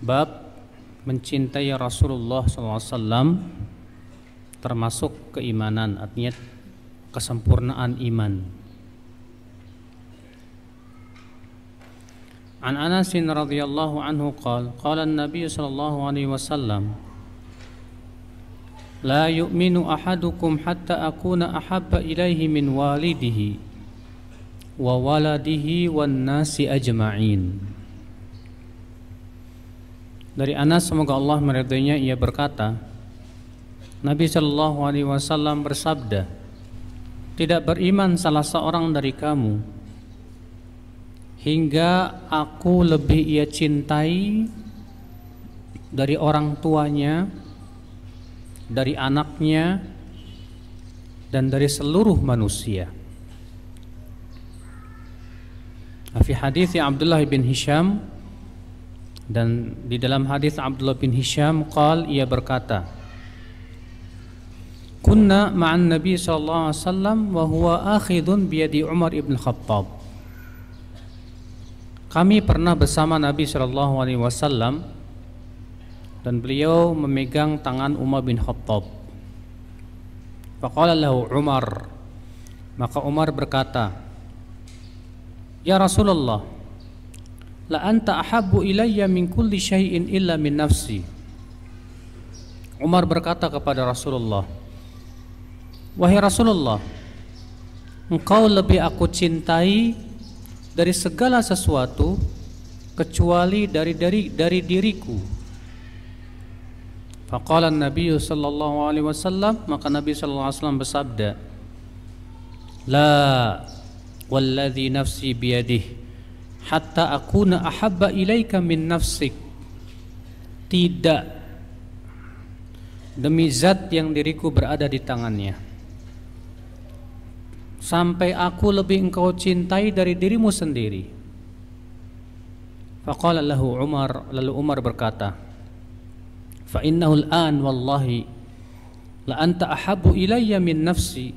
Bab mencintai Rasulullah SAW termasuk keimanan, artinya kesempurnaan iman. An Anas radhiyallahu anhu qala an-nabiy sallallahu alaihi wasallam la yu'minu ahadukum hatta akuna ahabba ilaihi min walidihi wa waladihi wan nasi ajma'in. Dari Anas, semoga Allah meridainya, ia berkata, Nabi sallallahu alaihi wasallam bersabda, tidak beriman salah seorang dari kamu hingga aku lebih ia cintai dari orang tuanya, dari anaknya, dan dari seluruh manusia. Fi hadits Abdullah bin Hisham, dan di dalam hadis Abdullah bin Hisham ia berkata, kunna ma'an Nabi sallallahu alaihi wasallam wa huwa akhidun biyadi Umar ibn Khattab. Kami pernah bersama Nabi sallallahu alaihi wasallam dan beliau memegang tangan Umar bin Khattab. Faqala lahu Umar, maka Umar berkata, ya Rasulullah, la anta ahabbu ilayya min kulli syai'in illa min nafsi. Umar berkata kepada Rasulullah, wahai Rasulullah, engkau lebih aku cintai dari segala sesuatu kecuali dari diriku. Faqala an-nabiy sallallahu alaihi wasallam, maka Nabi sallallahu alaihi wasallam bersabda, la walladzi nafsi biyadihi hatta akuna ahabba ilaika min nafsik. Tidak, demi zat yang diriku berada di tangannya, sampai aku lebih engkau cintai dari dirimu sendiri. Faqala lahu Umar, lalu Umar berkata, fa innahu al-an wallahi la anta ahabbu ilayya min nafsi.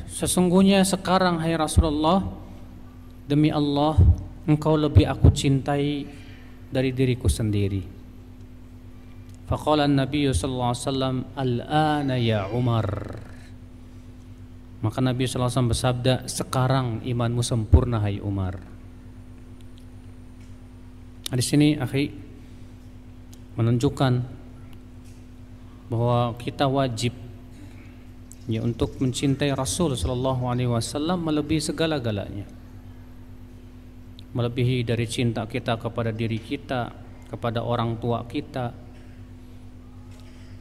Sesungguhnya sekarang, hai Rasulullah, demi Allah, engkau lebih aku cintai dari diriku sendiri. Faqala an-nabiy sallallahu alaihi wasallam, al-ana ya Umar. Maka Nabi sallallahu alaihi wasallam bersabda, sekarang imanmu sempurna, hai Umar. Di sini akhi menunjukkan bahwa kita wajib untuk mencintai Rasul sallallahu alaihi wasallam melebihi segala-galanya. Melebihi dari cinta kita kepada diri kita, kepada orang tua kita,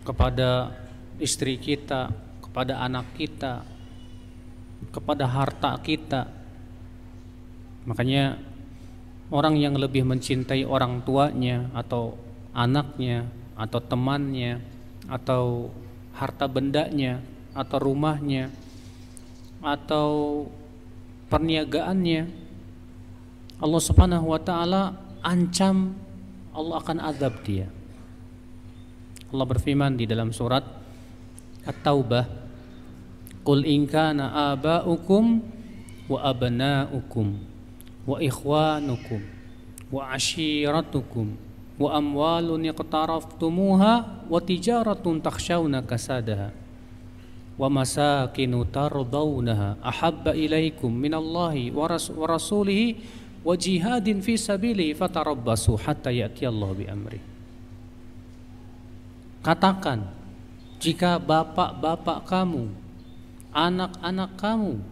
kepada istri kita, kepada anak kita, kepada harta kita. Makanya orang yang lebih mencintai orang tuanya atau anaknya atau temannya atau harta bendanya atau rumahnya atau perniagaannya, Allah Subhanahu wa taala ancam Allah akan azab dia. Allah berfirman di dalam surat At-Taubah, qul in kana aba'ukum wa abna'ukum wa ikhwanukum wa ashiratukum wa amwalun iqtaraftumuha wa tijaratun takhshawna kasadaha wa masakinu tardawnaha ahabba ilaikum minallahi wa rasulihi wa jihadin fi sabilihi fatarabbasu hatta ya'tiyallahu bi amri. Katakan, jika bapak-bapak kamu, anak-anak kamu,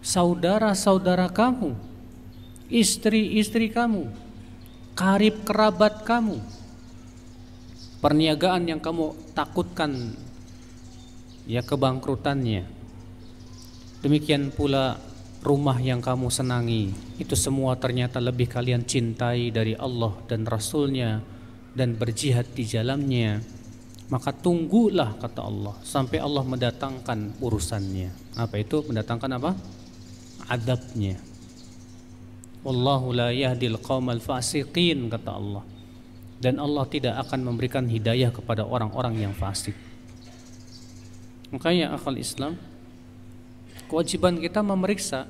saudara-saudara kamu, istri-istri kamu, karib kerabat kamu, perniagaan yang kamu takutkan ya kebangkrutannya, demikian pula rumah yang kamu senangi, itu semua ternyata lebih kalian cintai dari Allah dan Rasulnya dan berjihad di jalannya, maka tunggulah, kata Allah, sampai Allah mendatangkan urusannya. Apa itu? Mendatangkan apa? Adabnya. Wallahu la yahdil qaumal fasiqin, kata Allah. Dan Allah tidak akan memberikan hidayah kepada orang-orang yang fasik. Makanya akal Islam, kewajiban kita memeriksa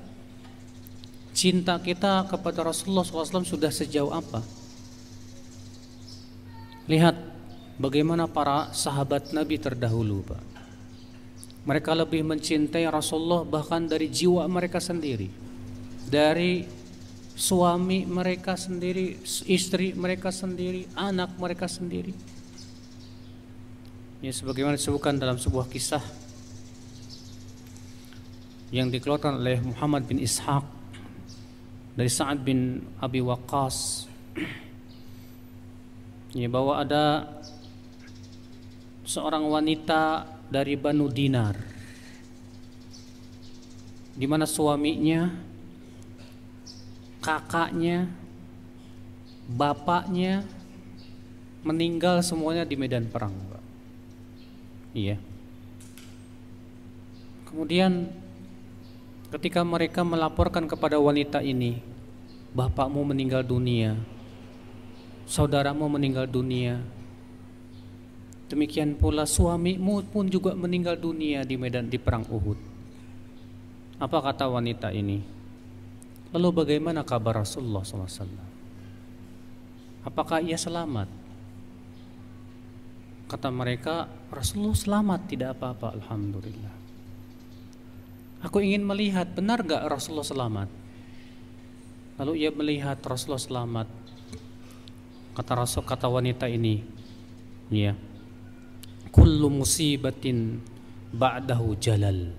cinta kita kepada Rasulullah SAW sudah sejauh apa? Lihat bagaimana para sahabat Nabi terdahulu, Pak. Mereka lebih mencintai Rasulullah bahkan dari jiwa mereka sendiri, dari suami mereka sendiri, istri mereka sendiri, anak mereka sendiri. Ya, sebagaimana disebutkan dalam sebuah kisah yang dikeluarkan oleh Muhammad bin Ishaq dari Sa'ad bin Abi Waqqas, ya, bahwa ada seorang wanita dari Banu Dinar di mana suaminya, kakaknya, bapaknya meninggal semuanya di medan perang, Pak. Iya. Kemudian ketika mereka melaporkan kepada wanita ini, bapakmu meninggal dunia, saudaramu meninggal dunia, demikian pula suamimu pun juga meninggal dunia di perang Uhud. Apa kata wanita ini? Lalu bagaimana kabar Rasulullah SAW? Apakah ia selamat? Kata mereka, Rasulullah selamat, tidak apa-apa, alhamdulillah. Aku ingin melihat, benar gak Rasulullah selamat? Lalu ia melihat Rasulullah selamat. Kata wanita ini, ya, kullu musibatin ba'dahu jalal.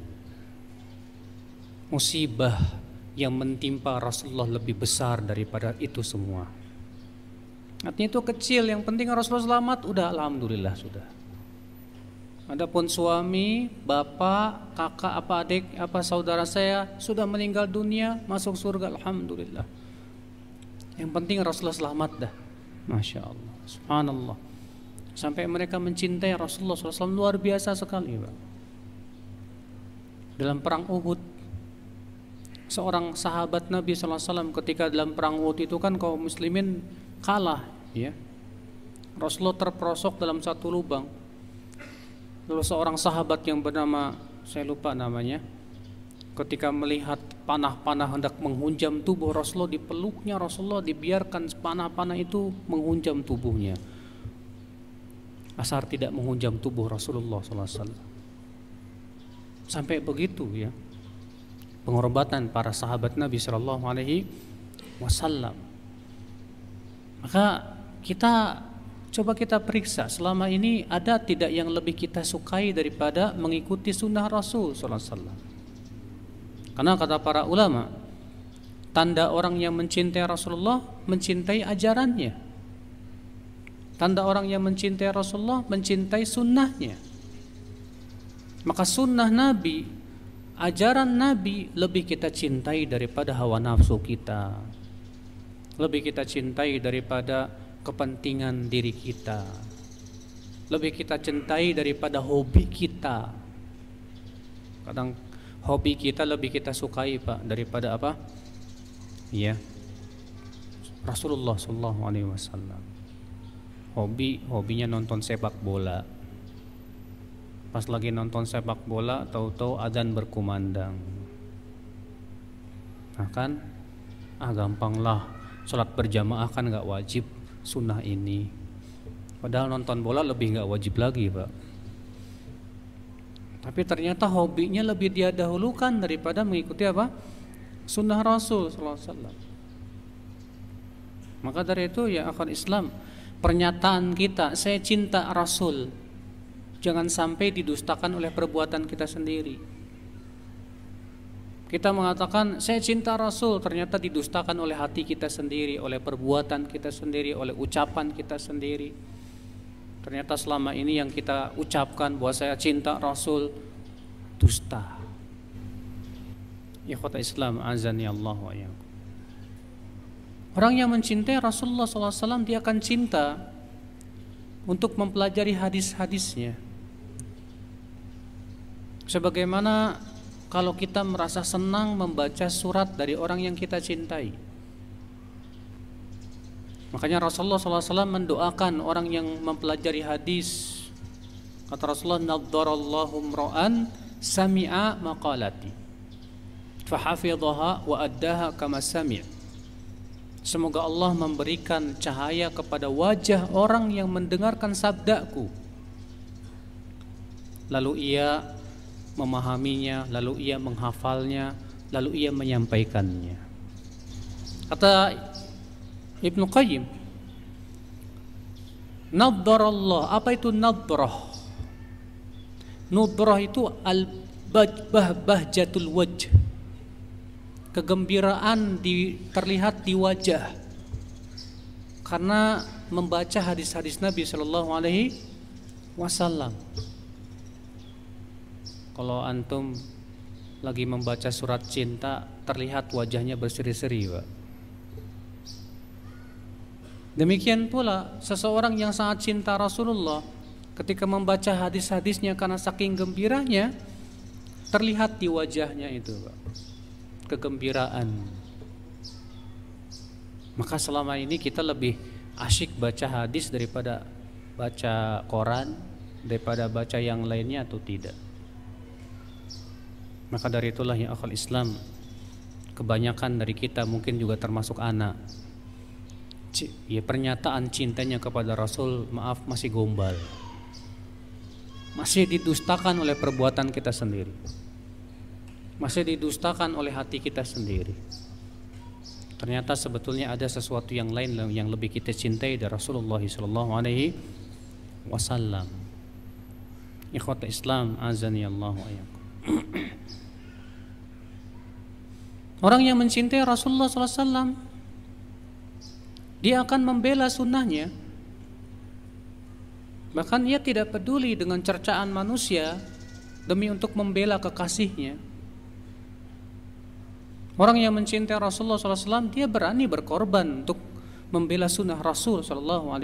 Musibah yang mentimpa Rasulullah lebih besar daripada itu semua. Artinya itu kecil, yang penting Rasulullah selamat, udah alhamdulillah sudah. Adapun suami, bapak, kakak, apa adik, apa saudara saya sudah meninggal dunia, masuk surga, alhamdulillah. Yang penting Rasulullah selamat dah. Masya Allah, subhanallah. Sampai mereka mencintai Rasulullah SAW luar biasa sekali, Pak. Dalam perang Uhud, seorang sahabat Nabi SAW ketika dalam perang Uhud itu kan kaum muslimin kalah, ya. Rasulullah terperosok dalam satu lubang. Lalu seorang sahabat yang bernama, saya lupa namanya, ketika melihat panah-panah hendak menghunjam tubuh Rasulullah, dipeluknya Rasulullah, dibiarkan panah-panah itu menghunjam tubuhnya, asal tidak menghunjam tubuh Rasulullah SAW. Sampai begitu, ya, penghormatan para sahabat Nabi SAW. Maka coba kita periksa selama ini ada tidak yang lebih kita sukai daripada mengikuti sunnah Rasul SAW. Karena kata para ulama, tanda orang yang mencintai Rasulullah mencintai ajarannya. Tanda orang yang mencintai Rasulullah mencintai sunnahnya. Maka sunnah Nabi, ajaran Nabi lebih kita cintai daripada hawa nafsu kita, lebih kita cintai daripada kepentingan diri kita, lebih kita cintai daripada hobi kita. Kadang hobi kita lebih kita sukai, Pak, daripada apa? Iya, Rasulullah SAW. Hobinya nonton sepak bola. Pas lagi nonton sepak bola, tahu-tahu adzan berkumandang. Nah kan, gampanglah, sholat berjamaah kan nggak wajib, sunnah ini. Padahal nonton bola lebih nggak wajib lagi, Pak. Tapi ternyata hobinya lebih dia dahulukan daripada mengikuti apa? Sunnah Rasul SAW. Maka dari itu, ya akhwat Islam, pernyataan kita, saya cinta Rasul, jangan sampai didustakan oleh perbuatan kita sendiri. Kita mengatakan saya cinta Rasul, ternyata didustakan oleh hati kita sendiri, oleh perbuatan kita sendiri, oleh ucapan kita sendiri. Ternyata selama ini yang kita ucapkan bahwa saya cinta Rasul, dusta. Ikhwata Islam, azani Allah wa iyyakum. Orang yang mencintai Rasulullah SAW, dia akan cinta untuk mempelajari hadis-hadisnya. Sebagaimana kalau kita merasa senang membaca surat dari orang yang kita cintai. Makanya Rasulullah SAW mendoakan orang yang mempelajari hadis. Kata Rasulullah, naddarallahu imra'an sami'a maqalati fahafidhaha wa addaha kama sami'. Semoga Allah memberikan cahaya kepada wajah orang yang mendengarkan sabdaku, lalu ia memahaminya, lalu ia menghafalnya, lalu ia menyampaikannya. Kata Ibnu Qayyim, nadharallah, apa itu nadhrah? Nadhrah itu bahjatul wajh, kegembiraan terlihat di wajah karena membaca hadis-hadis Nabi Shallallahu Alaihi Wasallam. Kalau antum lagi membaca surat cinta, terlihat wajahnya berseri-seri, Pak. Demikian pula seseorang yang sangat cinta Rasulullah, ketika membaca hadis-hadisnya karena saking gembiranya, terlihat di wajahnya itu, Pak, kegembiraan. Maka selama ini kita lebih asyik baca hadis daripada baca koran, daripada baca yang lainnya atau tidak. Maka dari itulah ya akhwal Islam, kebanyakan dari kita mungkin juga termasuk anak, ya pernyataan cintanya kepada Rasul, maaf, masih gombal, masih didustakan oleh perbuatan kita sendiri, masih didustakan oleh hati kita sendiri. Ternyata sebetulnya ada sesuatu yang lain yang lebih kita cintai dari Rasulullah sallallahu alaihi wasallam. Ikhwat Islam, azani Allah wa iyyakum. Orang yang mencintai Rasulullah sallallahu alaihi wasallam, dia akan membela sunnahnya. Bahkan ia tidak peduli dengan cercaan manusia demi untuk membela kekasihnya. Orang yang mencintai Rasulullah SAW, dia berani berkorban untuk membela sunnah Rasul SAW.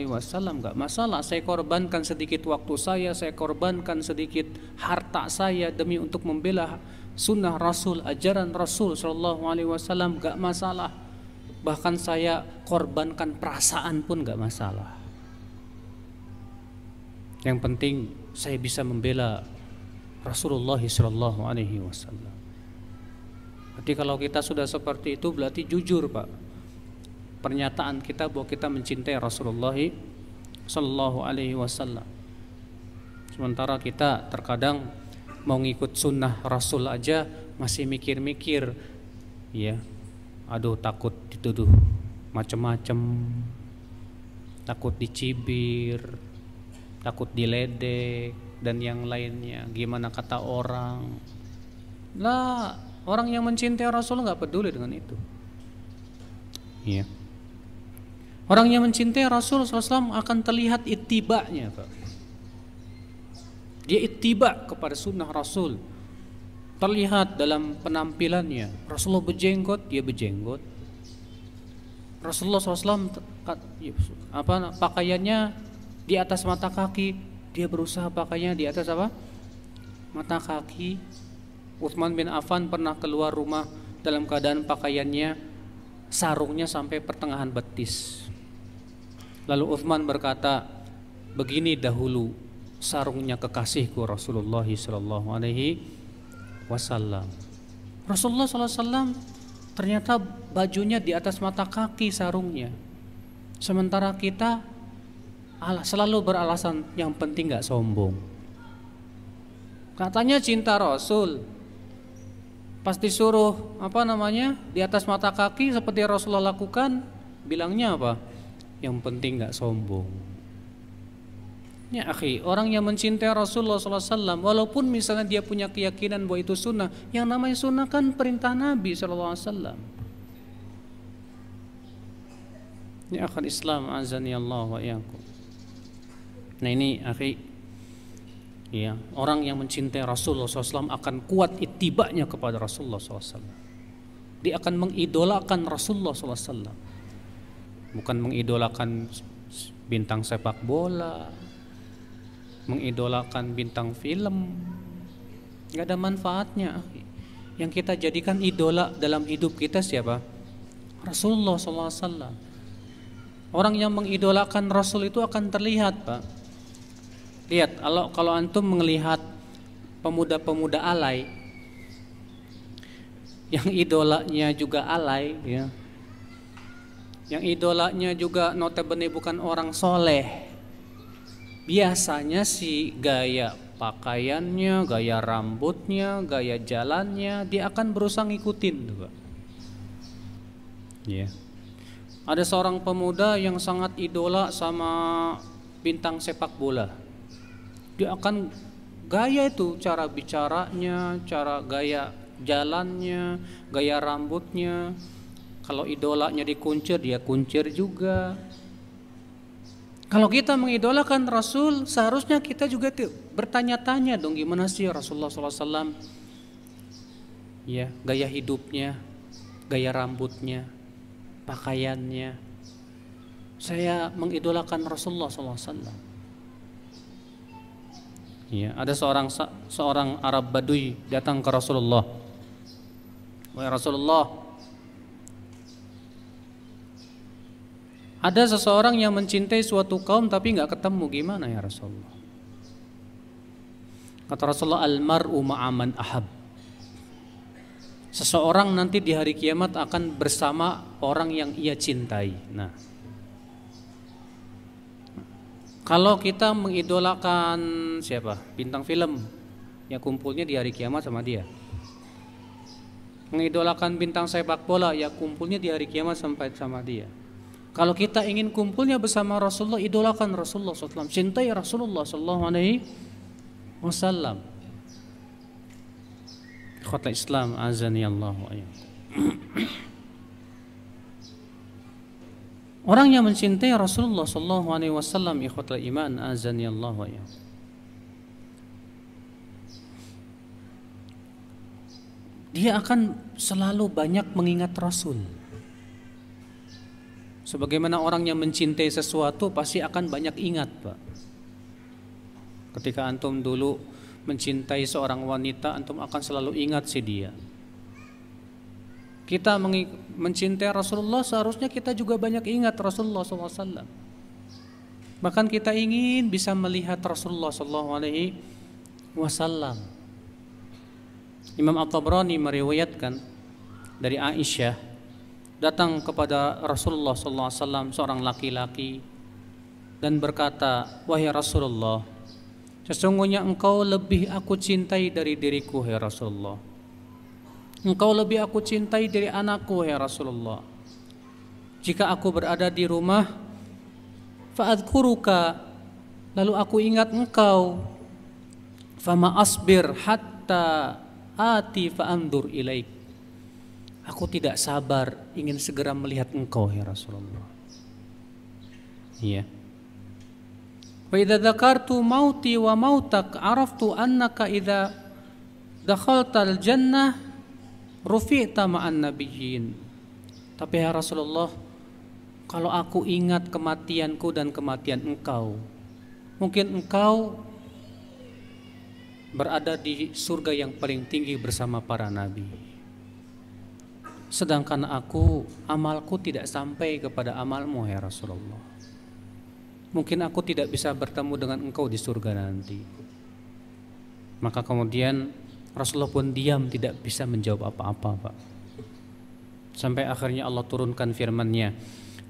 Gak masalah, saya korbankan sedikit waktu saya korbankan sedikit harta saya demi untuk membela sunnah Rasul, ajaran Rasul SAW. Gak masalah. Bahkan saya korbankan perasaan pun gak masalah. Yang penting saya bisa membela Rasulullah SAW. Jadi kalau kita sudah seperti itu, berarti jujur, Pak, pernyataan kita bahwa kita mencintai Rasulullah SAW. Sementara kita terkadang mau ngikut sunnah Rasul aja masih mikir-mikir, ya, aduh takut dituduh macem-macem, takut dicibir, takut diledek dan yang lainnya, gimana kata orang. Lah, orang yang mencintai Rasul nggak peduli dengan itu. Iya. Orang yang mencintai Rasul SAW akan terlihat ittiba'nya, Pak. Dia ittiba' kepada sunnah Rasul. Terlihat dalam penampilannya. Rasulullah berjenggot, dia berjenggot. Rasulullah SAW pakaiannya di atas mata kaki, dia berusaha pakaiannya di atas apa? Mata kaki. Utsman bin Affan pernah keluar rumah dalam keadaan pakaiannya, sarungnya sampai pertengahan betis. Lalu Utsman berkata, begini dahulu sarungnya kekasihku Rasulullah sallallahu alaihi wasallam. Rasulullah sallallahu alaihi wasallam ternyata bajunya di atas mata kaki sarungnya. Sementara kita selalu beralasan yang penting gak sombong. Katanya cinta Rasul, pas disuruh di atas mata kaki seperti Rasulullah lakukan, bilangnya apa? Yang penting gak sombong. Ya akhi, orang yang mencintai Rasulullah SAW, walaupun misalnya dia punya keyakinan bahwa itu sunnah, yang namanya sunnah kan perintah Nabi SAW. Ya akhi Islam, azani Allah wa iyyakum. Nah ini akhi, ya, orang yang mencintai Rasulullah SAW akan kuat ittiba'nya kepada Rasulullah SAW. Dia akan mengidolakan Rasulullah SAW, bukan mengidolakan bintang sepak bola, mengidolakan bintang film. Gak ada manfaatnya. Yang kita jadikan idola dalam hidup kita siapa? Rasulullah SAW. Orang yang mengidolakan Rasul itu akan terlihat, Pak. Lihat, kalau antum melihat pemuda-pemuda alay, yang idolanya juga alay, ya. Yang idolanya juga notabene bukan orang soleh. Biasanya si gaya pakaiannya, gaya rambutnya, gaya jalannya, dia akan berusaha ngikutin, Pak. Ya. Ada seorang pemuda yang sangat idola sama bintang sepak bola. Dia akan gaya itu, cara bicaranya, cara gaya jalannya, gaya rambutnya. Kalau idolanya dikuncir, dia kuncir juga. Kalau kita mengidolakan Rasul, seharusnya kita juga bertanya-tanya dong, gimana sih Rasulullah SAW, ya, gaya hidupnya, gaya rambutnya, pakaiannya. Saya mengidolakan Rasulullah SAW. Ya, ada seorang Arab Badui datang ke Rasulullah. Wahai Rasulullah, ada seseorang yang mencintai suatu kaum tapi nggak ketemu, gimana ya Rasulullah? Kata Rasulullah, al-mar'u ma'aman ahab. Seseorang nanti di hari kiamat akan bersama orang yang ia cintai. Nah, kalau kita mengidolakan siapa? Bintang film, ya kumpulnya di hari kiamat sama dia. Mengidolakan bintang sepak bola, ya kumpulnya di hari kiamat sampai sama dia. Kalau kita ingin kumpulnya bersama Rasulullah, idolakan Rasulullah SAW, cintai Rasulullah SAW. Ikhwatul Islam, azani Allah wa iyyakum. Orang yang mencintai Rasulullah SAW, ikhwatul iman, azani Allah wa iyyakum, dia akan selalu banyak mengingat Rasul. Sebagaimana orang yang mencintai sesuatu pasti akan banyak ingat, Pak. Ketika antum dulu mencintai seorang wanita, antum akan selalu ingat si dia. Kita mencintai Rasulullah, seharusnya kita juga banyak ingat Rasulullah SAW. Bahkan kita ingin bisa melihat Rasulullah SAW. Imam At-Tabrani meriwayatkan dari Aisyah, datang kepada Rasulullah SAW seorang laki-laki dan berkata, wahai Rasulullah, sesungguhnya engkau lebih aku cintai dari diriku, ya Rasulullah. Engkau lebih aku cintai dari anakku, ya Rasulullah. Jika aku berada di rumah, fa'adkuruka, lalu aku ingat engkau, fama asbir hatta ati fa'andur ilaik, aku tidak sabar ingin segera melihat engkau, ya Rasulullah. Iya. Wa idza dzakartu mauti wa mautak araftu annaka idza dakhaltal jannah rufi'ta ma'an nabiyyin. Tapi ya Rasulullah, kalau aku ingat kematianku dan kematian engkau, mungkin engkau berada di surga yang paling tinggi bersama para nabi. Sedangkan aku, amalku tidak sampai kepada amalmu, ya Rasulullah. Mungkin aku tidak bisa bertemu dengan engkau di surga nanti. Maka kemudian Rasulullah pun diam, tidak bisa menjawab apa-apa, Pak. Sampai akhirnya Allah turunkan firman-Nya,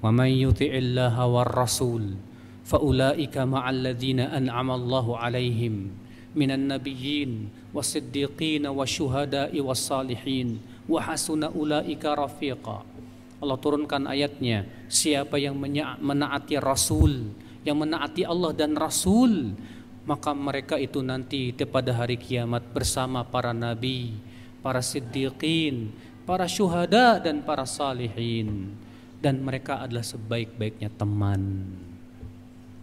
"Wa may yuti'illaha war rasul fa ulaika ma'al ladzina an'ama Allahu 'alaihim minan nabiyyin was-siddiqin wasyuhada'i was-salihin wa hasuna ulaika rafiqa." Allah turunkan ayatnya, siapa yang menaati Rasul, yang menaati Allah dan Rasul, maka mereka itu nanti pada hari kiamat bersama para nabi, para siddiqin, para syuhada dan para salihin, dan mereka adalah sebaik-baiknya teman.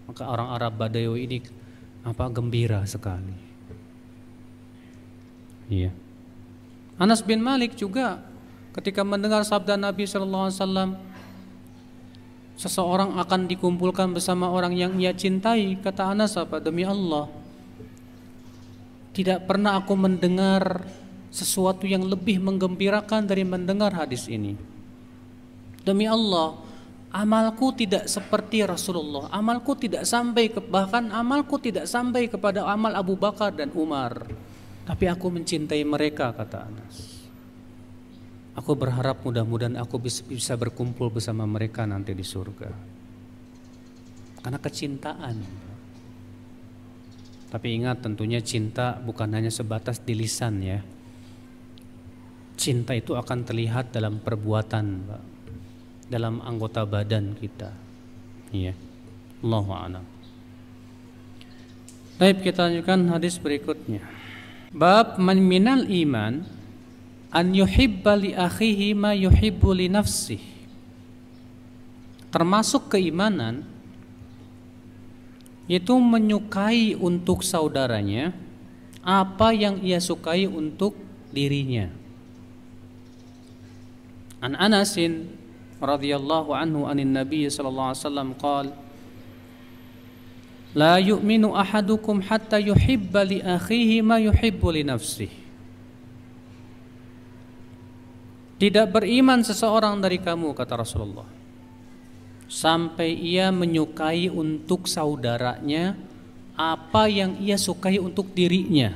Maka orang Arab Badawi ini gembira sekali. Iya. Anas bin Malik juga ketika mendengar sabda Nabi SAW, seseorang akan dikumpulkan bersama orang yang ia cintai, kata Anas, demi Allah, tidak pernah aku mendengar sesuatu yang lebih menggembirakan dari mendengar hadis ini. Demi Allah, amalku tidak seperti Rasulullah, amalku tidak sampai bahkan amalku tidak sampai kepada amal Abu Bakar dan Umar, tapi aku mencintai mereka, kata Anas. Aku berharap mudah-mudahan aku bisa berkumpul bersama mereka nanti di surga. Karena kecintaan. Tapi ingat, tentunya cinta bukan hanya sebatas di lisan ya. Cinta itu akan terlihat dalam perbuatan, Pak. Dalam anggota badan kita. Iya. Allahu a'lam. Baik, kita lanjutkan hadis berikutnya. Bab man minal iman an yuhibba li akhihi ma yuhibbu li nafsihi. Termasuk keimanan yaitu menyukai untuk saudaranya apa yang ia sukai untuk dirinya. An Anasin radhiyallahu anhu anin Nabi sallallahu alaihi wasallam qala la yu'minu ahadukum hatta yuhibba li akhihi ma yuhibbu li nafsihi. Tidak beriman seseorang dari kamu, kata Rasulullah, sampai ia menyukai untuk saudaranya apa yang ia sukai untuk dirinya.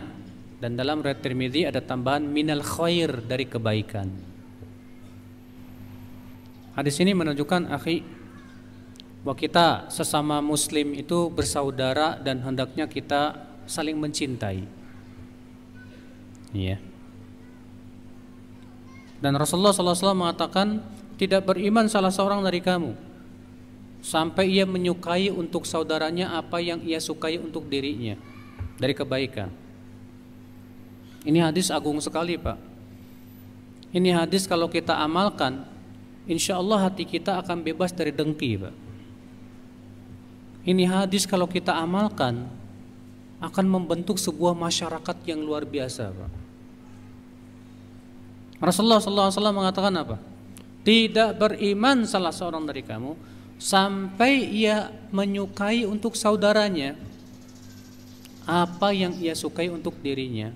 Dan dalam riwayat Tirmidzi ada tambahan minal khair, dari kebaikan. Hadis ini menunjukkan akhi, bahwa kita sesama muslim itu bersaudara dan hendaknya kita saling mencintai. Iya. Dan Rasulullah SAW mengatakan, tidak beriman salah seorang dari kamu sampai ia menyukai untuk saudaranya apa yang ia sukai untuk dirinya dari kebaikan. Ini hadis agung sekali, Pak. Ini hadis kalau kita amalkan, insya Allah hati kita akan bebas dari dengki, Pak. Ini hadis kalau kita amalkan akan membentuk sebuah masyarakat yang luar biasa, Pak. Rasulullah SAW mengatakan apa? Tidak beriman salah seorang dari kamu sampai ia menyukai untuk saudaranya apa yang ia sukai untuk dirinya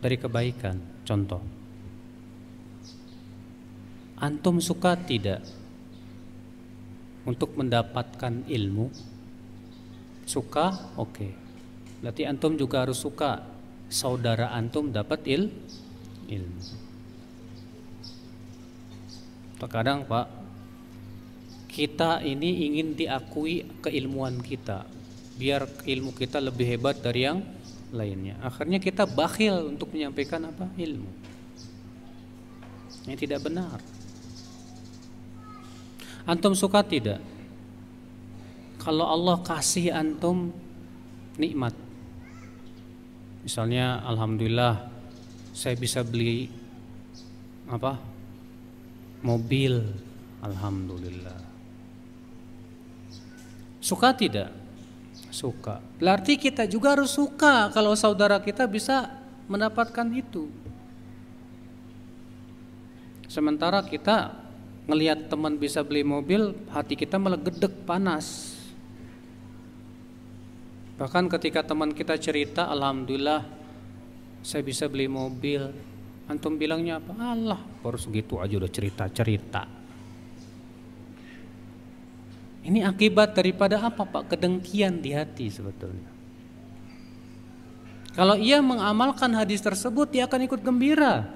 dari kebaikan. Contoh, antum suka tidak untuk mendapatkan ilmu? Suka? Oke. Berarti antum juga harus suka saudara antum dapat ilmu. Terkadang, Pak, kita ini ingin diakui keilmuan kita, biar ilmu kita lebih hebat dari yang lainnya. Akhirnya kita bakhil untuk menyampaikan apa? Ilmu. Ini tidak benar. Antum suka tidak kalau Allah kasih antum nikmat? Misalnya, alhamdulillah saya bisa beli apa? Mobil, alhamdulillah. Suka tidak? Suka. Berarti kita juga harus suka kalau saudara kita bisa mendapatkan itu. Sementara kita ngelihat teman bisa beli mobil, hati kita malah gedek, panas. Bahkan ketika teman kita cerita, alhamdulillah saya bisa beli mobil, antum bilangnya apa? Allah, baru segitu aja udah cerita-cerita. Ini akibat daripada apa, Pak? Kedengkian di hati sebetulnya. Kalau ia mengamalkan hadis tersebut, dia akan ikut gembira.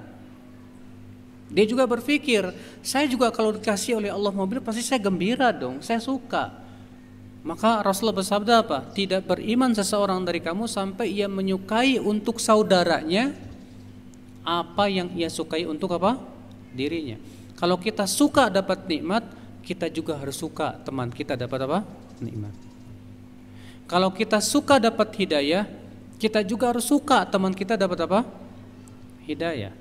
Dia juga berpikir, saya juga kalau dikasih oleh Allah mobil pasti saya gembira dong, saya suka. Maka Rasulullah bersabda apa? Tidak beriman seseorang dari kamu sampai ia menyukai untuk saudaranya apa yang ia sukai untuk apa? Dirinya. Kalau kita suka dapat nikmat, kita juga harus suka teman kita dapat apa? Nikmat. Kalau kita suka dapat hidayah, kita juga harus suka teman kita dapat apa? Hidayah.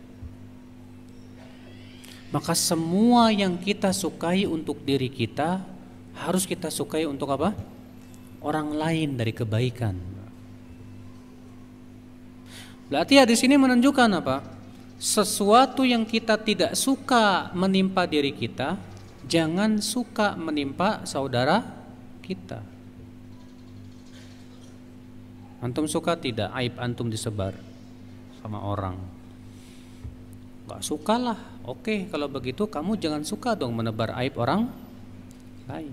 Maka semua yang kita sukai untuk diri kita harus kita sukai untuk apa? Orang lain dari kebaikan. Berarti hadis ini menunjukkan apa? Sesuatu yang kita tidak suka menimpa diri kita, jangan suka menimpa saudara kita. Antum suka tidak aib antum disebar sama orang? Gak sukalah. Oke, kalau begitu kamu jangan suka dong menebar aib orang lain.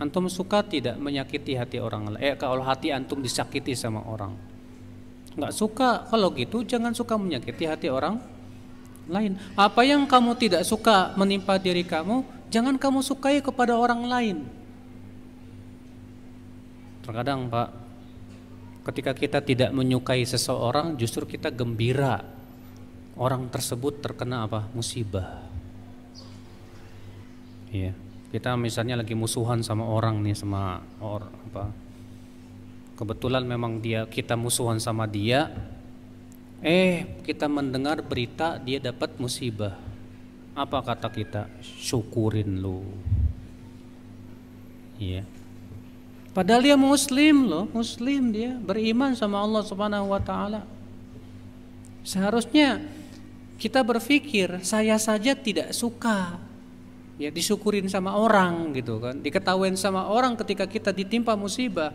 Antum suka tidak menyakiti hati orang lain? Kalau hati antum disakiti sama orang, Nggak suka, kalau gitu jangan suka menyakiti hati orang lain. Apa yang kamu tidak suka menimpa diri kamu, jangan kamu sukai kepada orang lain. Terkadang Pak, ketika kita tidak menyukai seseorang, justru kita gembira orang tersebut terkena apa? Musibah. Iya. Kita misalnya lagi musuhan sama orang nih, sama orang apa? Kebetulan memang kita musuhan sama dia, kita mendengar berita dia dapat musibah. Apa kata kita? Syukurin lu. Iya. Padahal dia muslim loh, muslim, dia beriman sama Allah Subhanahu wa taala. Seharusnya kita berpikir, saya saja tidak suka ya disyukurin sama orang gitu kan, diketahuin sama orang ketika kita ditimpa musibah.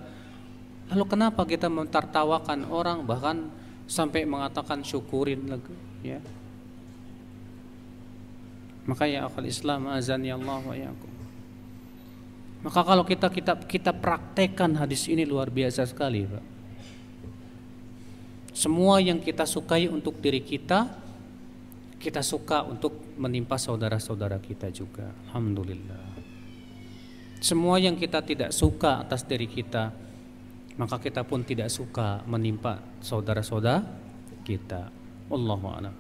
Lalu kenapa kita mentertawakan orang, bahkan sampai mengatakan syukurin lagi ya. Maka ya akal Islam, azani Allah wa iyyakum. Maka kalau kita praktekkan hadis ini, luar biasa sekali Pak. Semua yang kita sukai untuk diri kita, kita suka untuk menimpa saudara-saudara kita juga. Alhamdulillah. Semua yang kita tidak suka atas diri kita, maka kita pun tidak suka menimpa saudara-saudara kita. Wallahu a'lam.